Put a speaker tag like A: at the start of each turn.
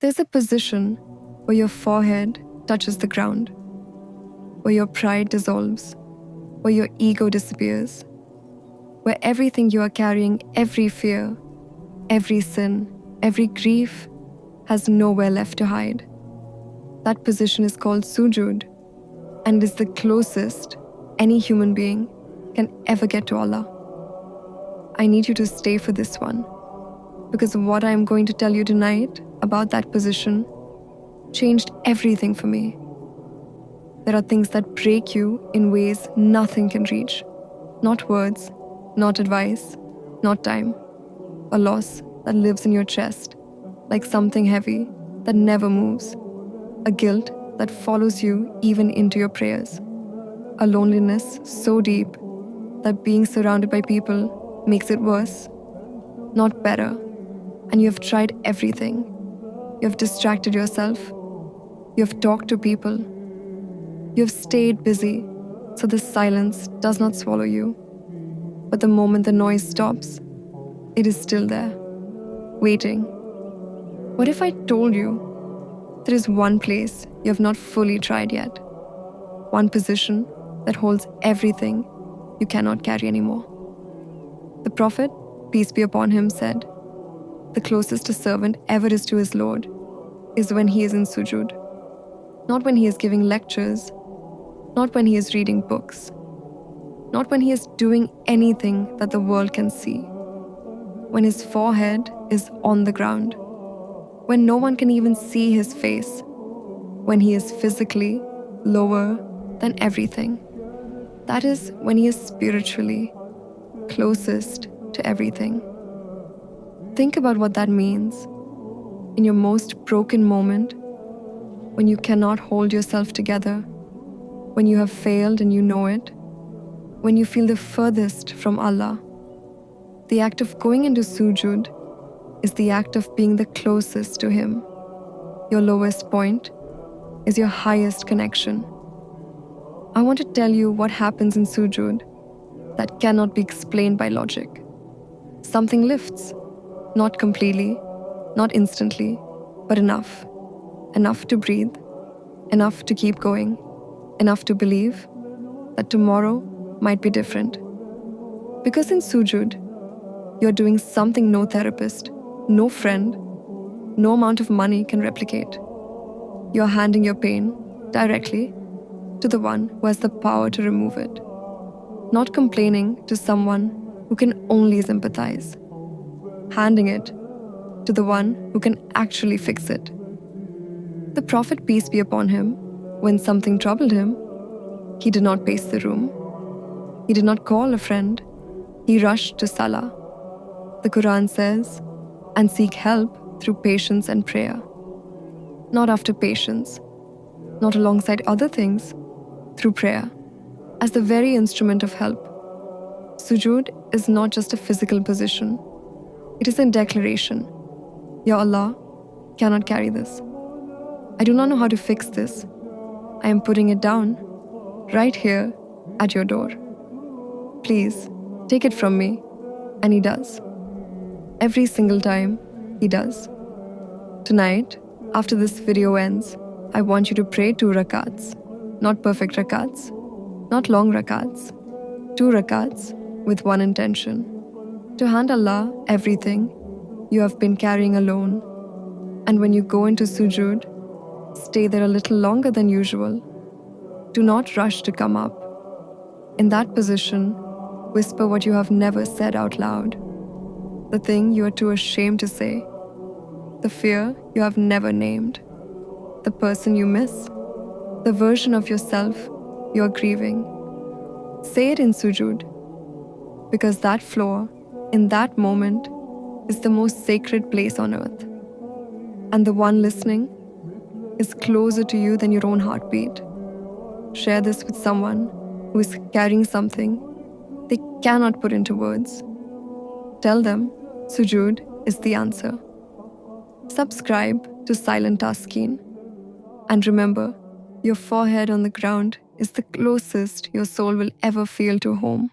A: There's a position where your forehead touches the ground, where your pride dissolves, where your ego disappears, where everything you are carrying, every fear, every sin, every grief, has nowhere left to hide. That position is called sujud and is the closest any human being can ever get to Allah. I need you to stay for this one, because what I am going to tell you tonight about that position changed everything for me. There are things that break you in ways nothing can reach. Not words, not advice, not time. A loss that lives in your chest, like something heavy that never moves. A guilt that follows you even into your prayers. A loneliness so deep that being surrounded by people makes it worse, not better. And you have tried everything. You have distracted yourself. You have talked to people. You have stayed busy so the silence does not swallow you. But the moment the noise stops, it is still there, waiting. What if I told you there is one place you have not fully tried yet? One position that holds everything you cannot carry anymore. The Prophet, peace be upon him, said, "The closest a servant ever is to his Lord is when he is in sujud. Not when he is giving lectures, not when he is reading books, not when he is doing anything that the world can see. When his forehead is on the ground, when no one can even see his face, when he is physically lower than everything. That is when he is spiritually closest to everything." Think about what that means. In your most broken moment, when you cannot hold yourself together, when you have failed and you know it, when you feel the furthest from Allah, the act of going into sujud is the act of being the closest to Him. Your lowest point is your highest connection. I want to tell you what happens in sujud that cannot be explained by logic. Something lifts, not completely, not instantly, but enough. Enough to breathe, enough to keep going, enough to believe that tomorrow might be different. Because in sujud, you're doing something no therapist, no friend, no amount of money can replicate. You're handing your pain directly to the one who has the power to remove it. Not complaining to someone who can only sympathize. Handing it to the one who can actually fix it. The Prophet, peace be upon him, when something troubled him, he did not pace the room. He did not call a friend. He rushed to Salah. The Quran says, "And seek help through patience and prayer." Not after patience, not alongside other things, through prayer, as the very instrument of help. Sujud is not just a physical position. It is a declaration. Ya Allah, cannot carry this. I do not know how to fix this. I am putting it down, right here at your door. Please, take it from me. And He does. Every single time, He does. Tonight, after this video ends, I want you to pray 2 rakats. Not perfect rakats, not long rakats. 2 rakats with one intention. To hand Allah everything you have been carrying alone. And when you go into sujud, stay there a little longer than usual. Do not rush to come up. In that position, whisper what you have never said out loud. The thing you are too ashamed to say. The fear you have never named. The person you miss. The version of yourself you are grieving. Say it in sujud. Because that floor, in that moment, is the most sacred place on earth. And the one listening is closer to you than your own heartbeat. Share this with someone who is carrying something they cannot put into words. Tell them sujud is the answer. Subscribe to Silent Taskeen. And remember, your forehead on the ground is the closest your soul will ever feel to home.